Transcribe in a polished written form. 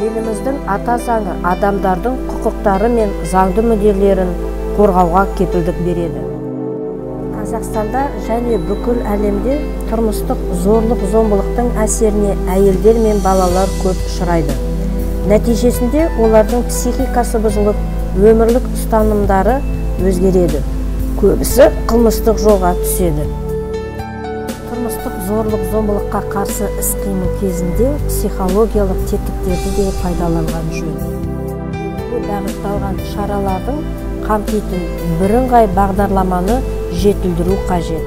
Еліміздің ата заңы адамдардың құқықтары мен заңды мүдделерін қорғауға кепілдік береді. Қазақстанда және бүкіл әлемде тұрмыстық зорлық-зомбылықтың әсеріне әйелдер мен балалар көп ұшырайды. Нәтижесінде олардың психикасы бұзылып, өмірлік ұстанымдары өзгереді. Көбісі қылмыстық жолға түседі. Тұрмыстық зорлық-зомбылыққа қарсы іс-қимыл кезінде психологиялық тетіктерді де пайдаланған жөн. Бағытталған шаралардың қамтитын бірыңғай бағдарламаны жетілдіру қажет.